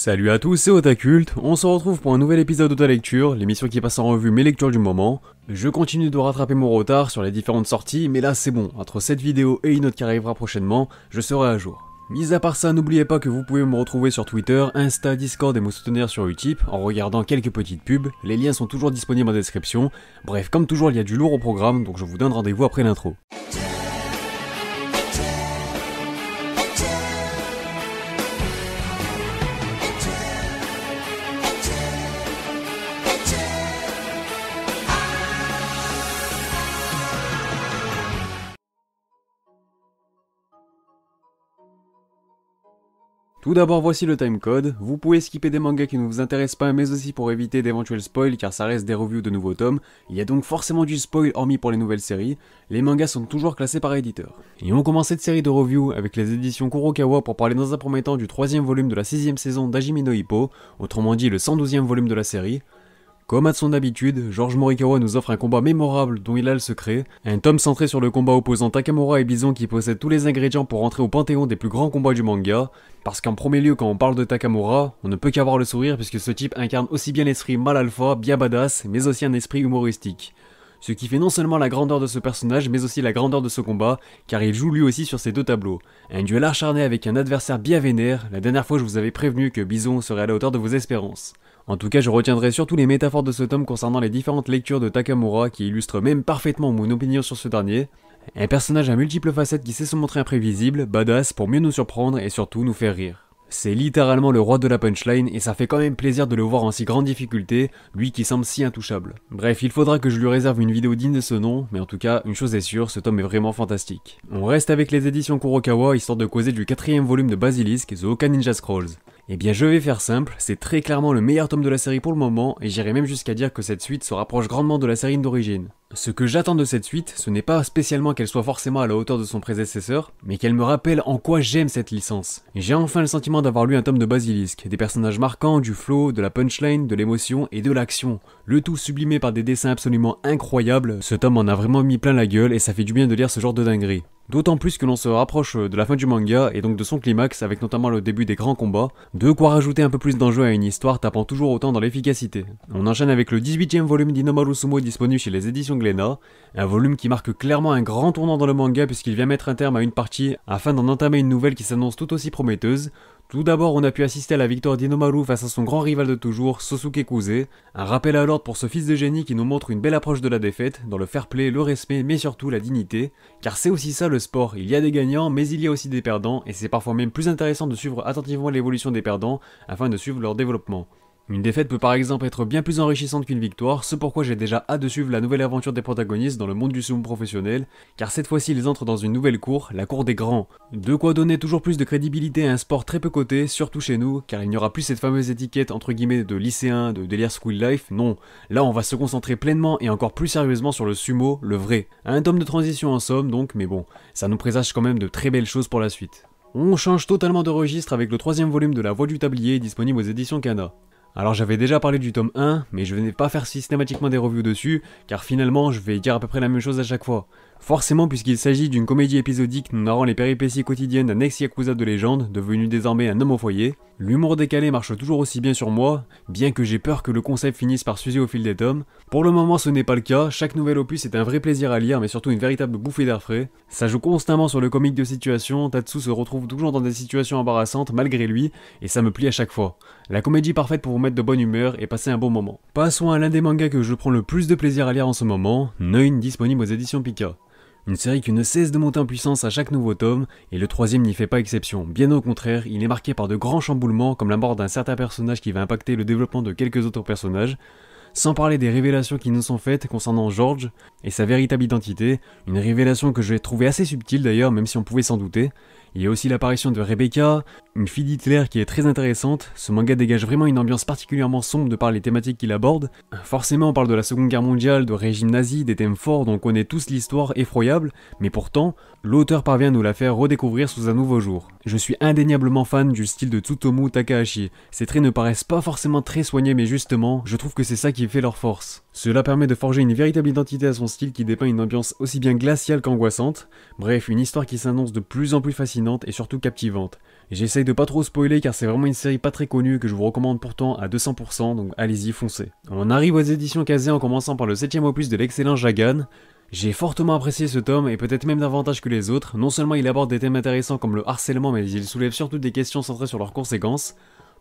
Salut à tous, c'est Otakult, on se retrouve pour un nouvel épisode d'Otalecture, l'émission qui passe en revue mes lectures du moment. Je continue de rattraper mon retard sur les différentes sorties, mais là c'est bon, entre cette vidéo et une autre qui arrivera prochainement, je serai à jour. Mis à part ça, n'oubliez pas que vous pouvez me retrouver sur Twitter, Insta, Discord et me soutenir sur Utip en regardant quelques petites pubs, les liens sont toujours disponibles en description. Bref, comme toujours il y a du lourd au programme, donc je vous donne rendez-vous après l'intro. Tout d'abord voici le timecode, vous pouvez skipper des mangas qui ne vous intéressent pas mais aussi pour éviter d'éventuels spoils car ça reste des reviews de nouveaux tomes, il y a donc forcément du spoil hormis pour les nouvelles séries, les mangas sont toujours classés par éditeur. Et on commence cette série de reviews avec les éditions Kurokawa pour parler dans un premier temps du 3ème volume de la 6ème saison d'Hajime no Ippo, autrement dit le 112ème volume de la série. Comme à son habitude, George Morikawa nous offre un combat mémorable dont il a le secret, un tome centré sur le combat opposant Takamura et Bison qui possède tous les ingrédients pour entrer au panthéon des plus grands combats du manga, parce qu'en premier lieu quand on parle de Takamura, on ne peut qu'avoir le sourire puisque ce type incarne aussi bien l'esprit mal alpha, bien badass, mais aussi un esprit humoristique. Ce qui fait non seulement la grandeur de ce personnage, mais aussi la grandeur de ce combat, car il joue lui aussi sur ces deux tableaux. Un duel acharné avec un adversaire bien vénère, la dernière fois je vous avais prévenu que Bison serait à la hauteur de vos espérances. En tout cas, je retiendrai surtout les métaphores de ce tome concernant les différentes lectures de Takamura qui illustrent même parfaitement mon opinion sur ce dernier. Un personnage à multiples facettes qui sait se montrer imprévisible, badass pour mieux nous surprendre et surtout nous faire rire. C'est littéralement le roi de la punchline et ça fait quand même plaisir de le voir en si grande difficulté, lui qui semble si intouchable. Bref, il faudra que je lui réserve une vidéo digne de ce nom, mais en tout cas, une chose est sûre, ce tome est vraiment fantastique. On reste avec les éditions Kurokawa histoire de causer du 4ème volume de Basilisk, The Oka Ninja Scrolls. Eh bien je vais faire simple, c'est très clairement le meilleur tome de la série pour le moment, et j'irai même jusqu'à dire que cette suite se rapproche grandement de la série d'origine. Ce que j'attends de cette suite, ce n'est pas spécialement qu'elle soit forcément à la hauteur de son prédécesseur, mais qu'elle me rappelle en quoi j'aime cette licence. J'ai enfin le sentiment d'avoir lu un tome de Basilisk, des personnages marquants, du flow, de la punchline, de l'émotion et de l'action. Le tout sublimé par des dessins absolument incroyables, ce tome en a vraiment mis plein la gueule et ça fait du bien de lire ce genre de dinguerie. D'autant plus que l'on se rapproche de la fin du manga et donc de son climax avec notamment le début des grands combats, de quoi rajouter un peu plus d'enjeu à une histoire tapant toujours autant dans l'efficacité. On enchaîne avec le 18ème volume d'Inomaru Sumo disponible chez les éditions Glénat, un volume qui marque clairement un grand tournant dans le manga puisqu'il vient mettre un terme à une partie afin d'en entamer une nouvelle qui s'annonce tout aussi prometteuse. Tout d'abord, on a pu assister à la victoire d'Inomaru face à son grand rival de toujours, Sosuke Kuze, un rappel à l'ordre pour ce fils de génie qui nous montre une belle approche de la défaite, dans le fair play, le respect, mais surtout la dignité, car c'est aussi ça le sport, il y a des gagnants, mais il y a aussi des perdants, et c'est parfois même plus intéressant de suivre attentivement l'évolution des perdants, afin de suivre leur développement. Une défaite peut par exemple être bien plus enrichissante qu'une victoire, ce pourquoi j'ai déjà hâte de suivre la nouvelle aventure des protagonistes dans le monde du sumo professionnel, car cette fois-ci ils entrent dans une nouvelle cour, la cour des grands. De quoi donner toujours plus de crédibilité à un sport très peu coté, surtout chez nous, car il n'y aura plus cette fameuse étiquette entre guillemets de lycéen, de délire school life, non. Là on va se concentrer pleinement et encore plus sérieusement sur le sumo, le vrai. Un tome de transition en somme donc, mais bon, ça nous présage quand même de très belles choses pour la suite. On change totalement de registre avec le 3ème volume de La Voix du Tablier disponible aux éditions Kana. Alors j'avais déjà parlé du tome 1, mais je vais pas faire systématiquement des reviews dessus, car finalement je vais dire à peu près la même chose à chaque fois. Forcément puisqu'il s'agit d'une comédie épisodique nous narrant les péripéties quotidiennes d'un ex-yakuza de légende, devenu désormais un homme au foyer, l'humour décalé marche toujours aussi bien sur moi, bien que j'ai peur que le concept finisse par s'user au fil des tomes. Pour le moment ce n'est pas le cas, chaque nouvel opus est un vrai plaisir à lire mais surtout une véritable bouffée d'air frais. Ça joue constamment sur le comique de situation, Tatsu se retrouve toujours dans des situations embarrassantes malgré lui, et ça me plie à chaque fois. La comédie parfaite pour vous mettre de bonne humeur et passer un bon moment. Passons à l'un des mangas que je prends le plus de plaisir à lire en ce moment, Neun disponible aux éditions Pika. Une série qui ne cesse de monter en puissance à chaque nouveau tome, et le 3ème n'y fait pas exception. Bien au contraire, il est marqué par de grands chamboulements comme la mort d'un certain personnage qui va impacter le développement de quelques autres personnages, sans parler des révélations qui nous sont faites concernant George et sa véritable identité, une révélation que je vais trouver assez subtile d'ailleurs, même si on pouvait s'en douter. Il y a aussi l'apparition de Rebecca, une fille d'Hitler qui est très intéressante. Ce manga dégage vraiment une ambiance particulièrement sombre de par les thématiques qu'il aborde. Forcément on parle de la Seconde Guerre mondiale, de régime nazi, des thèmes forts dont on connaît tous l'histoire effroyable, mais pourtant, l'auteur parvient à nous la faire redécouvrir sous un nouveau jour. Je suis indéniablement fan du style de Tsutomu Takahashi. Ces traits ne paraissent pas forcément très soignés mais justement, je trouve que c'est ça qui fait leur force. Cela permet de forger une véritable identité à son style qui dépeint une ambiance aussi bien glaciale qu'angoissante. Bref, une histoire qui s'annonce de plus en plus fascinante et surtout captivante. J'essaye de pas trop spoiler car c'est vraiment une série pas très connue que je vous recommande pourtant à 200%, donc allez-y, foncez. On arrive aux éditions Kazé en commençant par le 7ème opus de l'excellent Jagan. J'ai fortement apprécié ce tome, et peut-être même davantage que les autres. Non seulement il aborde des thèmes intéressants comme le harcèlement, mais il soulève surtout des questions centrées sur leurs conséquences.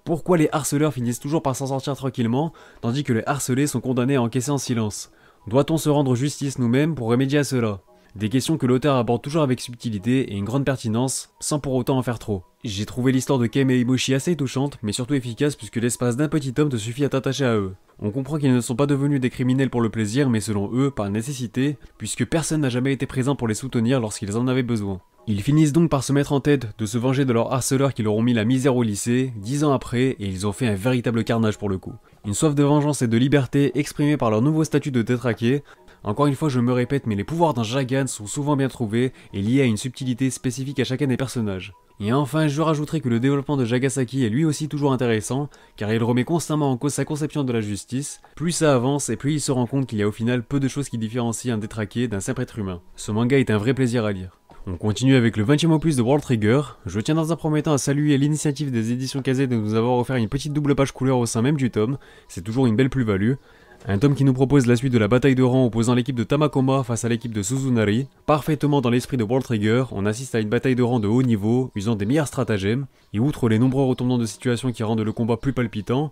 Pourquoi les harceleurs finissent toujours par s'en sortir tranquillement, tandis que les harcelés sont condamnés à encaisser en silence? Doit-on se rendre justice nous-mêmes pour remédier à cela? Des questions que l'auteur aborde toujours avec subtilité et une grande pertinence, sans pour autant en faire trop. J'ai trouvé l'histoire de Kem et Imoshi assez touchante, mais surtout efficace puisque l'espace d'un petit homme te suffit à t'attacher à eux. On comprend qu'ils ne sont pas devenus des criminels pour le plaisir, mais selon eux, par nécessité, puisque personne n'a jamais été présent pour les soutenir lorsqu'ils en avaient besoin. Ils finissent donc par se mettre en tête de se venger de leurs harceleurs qui leur ont mis la misère au lycée, 10 ans après, et ils ont fait un véritable carnage pour le coup. Une soif de vengeance et de liberté exprimée par leur nouveau statut de détraqué. Encore une fois, je me répète, mais les pouvoirs d'un Jagan sont souvent bien trouvés et liés à une subtilité spécifique à chacun des personnages. Et enfin, je rajouterai que le développement de Jagasaki est lui aussi toujours intéressant, car il remet constamment en cause sa conception de la justice. Plus ça avance et plus il se rend compte qu'il y a au final peu de choses qui différencient un détraqué d'un simple être humain. Ce manga est un vrai plaisir à lire. On continue avec le 20ème opus de World Trigger. Je tiens dans un premier temps à saluer l'initiative des éditions Kazé de nous avoir offert une petite double page couleur au sein même du tome, c'est toujours une belle plus-value. Un tome qui nous propose la suite de la bataille de rang opposant l'équipe de Tamakoma face à l'équipe de Suzunari. Parfaitement dans l'esprit de World Trigger, on assiste à une bataille de rang de haut niveau, usant des meilleurs stratagèmes, et outre les nombreux retournements de situation qui rendent le combat plus palpitant,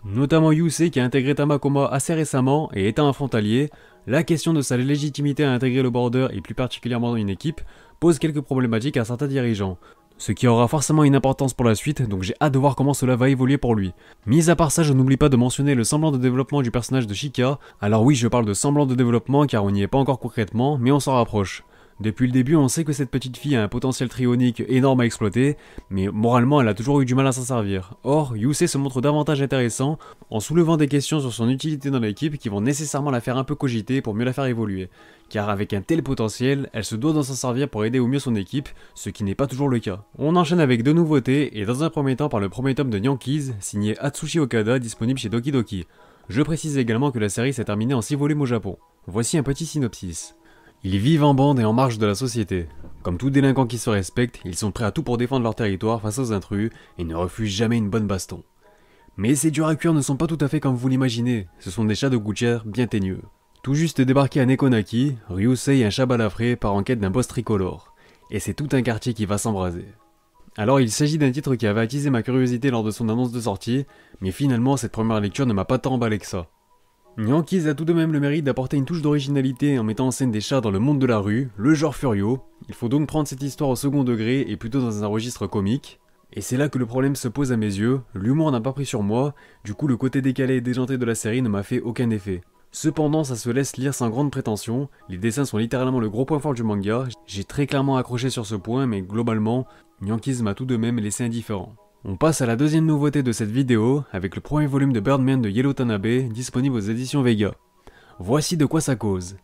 notamment Yusei qui a intégré Tamakoma assez récemment et étant un frontalier, la question de sa légitimité à intégrer le border et plus particulièrement une équipe pose quelques problématiques à certains dirigeants. Ce qui aura forcément une importance pour la suite, donc j'ai hâte de voir comment cela va évoluer pour lui. Mis à part ça, je n'oublie pas de mentionner le semblant de développement du personnage de Shika. Alors oui, je parle de semblant de développement car on n'y est pas encore concrètement, mais on s'en rapproche. Depuis le début, on sait que cette petite fille a un potentiel trionique énorme à exploiter, mais moralement elle a toujours eu du mal à s'en servir. Or, Yusei se montre davantage intéressant en soulevant des questions sur son utilité dans l'équipe qui vont nécessairement la faire un peu cogiter pour mieux la faire évoluer. Car avec un tel potentiel, elle se doit d'en s'en servir pour aider au mieux son équipe, ce qui n'est pas toujours le cas. On enchaîne avec deux nouveautés, et dans un premier temps par le premier tome de Yankees, signé Atsushi Okada, disponible chez Doki Doki. Je précise également que la série s'est terminée en 6 volumes au Japon. Voici un petit synopsis. Ils vivent en bande et en marge de la société. Comme tout délinquant qui se respecte, ils sont prêts à tout pour défendre leur territoire face aux intrus et ne refusent jamais une bonne baston. Mais ces durs à cuire ne sont pas tout à fait comme vous l'imaginez, ce sont des chats de gouttière bien teigneux. Tout juste débarqué à Nekonaki, Ryusei, un chat balafré, part en quête d'un boss tricolore. Et c'est tout un quartier qui va s'embraser. Alors il s'agit d'un titre qui avait attisé ma curiosité lors de son annonce de sortie, mais finalement cette première lecture ne m'a pas tant emballé que ça. Yankees a tout de même le mérite d'apporter une touche d'originalité en mettant en scène des chats dans le monde de la rue, le genre Furio. Il faut donc prendre cette histoire au second degré et plutôt dans un registre comique. Et c'est là que le problème se pose à mes yeux, l'humour n'a pas pris sur moi, du coup le côté décalé et déjanté de la série ne m'a fait aucun effet. Cependant ça se laisse lire sans grande prétention, les dessins sont littéralement le gros point fort du manga, j'ai très clairement accroché sur ce point mais globalement, Yankees m'a tout de même laissé indifférent. On passe à la deuxième nouveauté de cette vidéo, avec le premier volume de Birdman de Yellow Tanabe, disponible aux éditions Vega. Voici de quoi ça cause.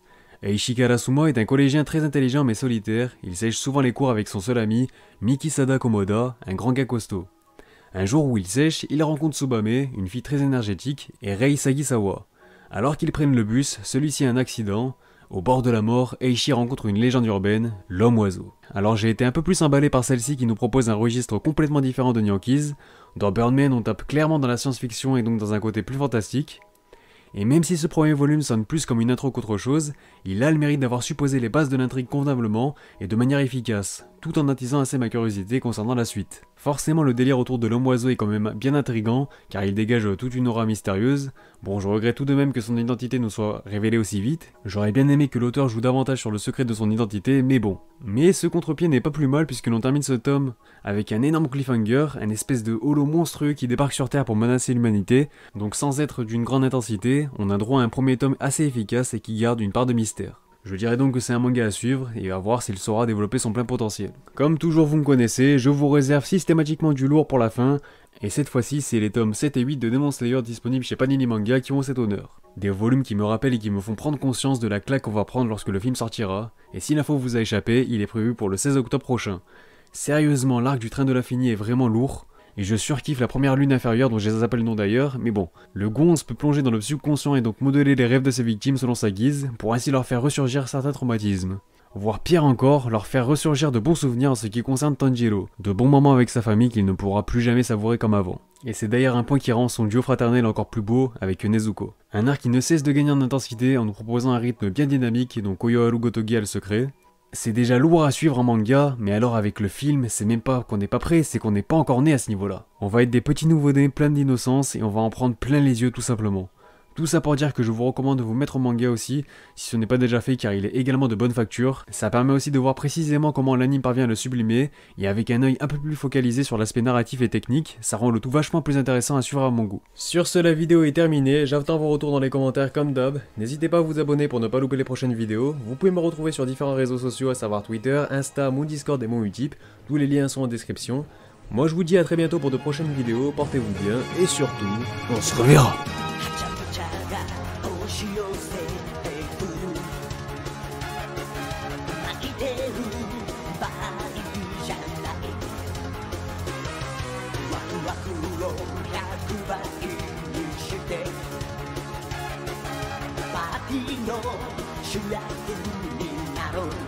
Eiichi Karasuma est un collégien très intelligent mais solitaire, il sèche souvent les cours avec son seul ami, Mikisada Komoda, un grand gars costaud. Un jour où il sèche, il rencontre Tsubame, une fille très énergétique, et Rei Sagisawa. Alors qu'ils prennent le bus, celui-ci a un accident. Au bord de la mort, Eiichi rencontre une légende urbaine, l'homme-oiseau. Alors j'ai été un peu plus emballé par celle-ci qui nous propose un registre complètement différent de Yankees. Dans Birdman, on tape clairement dans la science-fiction et donc dans un côté plus fantastique. Et même si ce premier volume sonne plus comme une intro qu'autre chose, il a le mérite d'avoir supposé les bases de l'intrigue convenablement et de manière efficace, tout en attisant assez ma curiosité concernant la suite. Forcément le délire autour de l'homme-oiseau est quand même bien intriguant, car il dégage toute une aura mystérieuse. Bon, je regrette tout de même que son identité nous soit révélée aussi vite, j'aurais bien aimé que l'auteur joue davantage sur le secret de son identité, mais bon. Mais ce contre-pied n'est pas plus mal puisque l'on termine ce tome avec un énorme cliffhanger, un espèce de holo monstrueux qui débarque sur Terre pour menacer l'humanité, donc sans être d'une grande intensité, on a droit à un premier tome assez efficace et qui garde une part de mystère. Je dirais donc que c'est un manga à suivre et à voir s'il saura développer son plein potentiel. Comme toujours vous me connaissez, je vous réserve systématiquement du lourd pour la fin, et cette fois-ci c'est les tomes 7 et 8 de Demon Slayer disponibles chez Panini Manga qui ont cet honneur. Des volumes qui me rappellent et qui me font prendre conscience de la claque qu'on va prendre lorsque le film sortira, et si l'info vous a échappé, il est prévu pour le 16 octobre prochain. Sérieusement, l'arc du train de l'infini est vraiment lourd, et je surkiffe la première lune inférieure dont je les appelle le nom d'ailleurs, mais bon, le gonze peut plonger dans le subconscient et donc modeler les rêves de ses victimes selon sa guise, pour ainsi leur faire ressurgir certains traumatismes. voire pire encore, leur faire ressurgir de bons souvenirs en ce qui concerne Tanjiro, de bons moments avec sa famille qu'il ne pourra plus jamais savourer comme avant. Et c'est d'ailleurs un point qui rend son duo fraternel encore plus beau avec Nezuko. Un arc qui ne cesse de gagner en intensité en nous proposant un rythme bien dynamique dont Koyoharu Gotogi a le secret. C'est déjà lourd à suivre en manga, mais alors avec le film, c'est même pas qu'on n'est pas prêt, c'est qu'on n'est pas encore né à ce niveau-là. On va être des petits nouveau-nés pleins d'innocence et on va en prendre plein les yeux tout simplement. Tout ça pour dire que je vous recommande de vous mettre au manga aussi, si ce n'est pas déjà fait car il est également de bonne facture. Ça permet aussi de voir précisément comment l'anime parvient à le sublimer, et avec un œil un peu plus focalisé sur l'aspect narratif et technique, ça rend le tout vachement plus intéressant à suivre à mon goût. Sur ce, la vidéo est terminée, j'attends vos retours dans les commentaires comme d'hab. N'hésitez pas à vous abonner pour ne pas louper les prochaines vidéos. Vous pouvez me retrouver sur différents réseaux sociaux, à savoir Twitter, Insta, mon Discord et mon Utip. Tous les liens sont en description. Moi je vous dis à très bientôt pour de prochaines vidéos, portez-vous bien, et surtout, on se reverra. 押し寄せてくる泣いてる場合じゃないワクワクを100倍にしてパーティーの主役になろう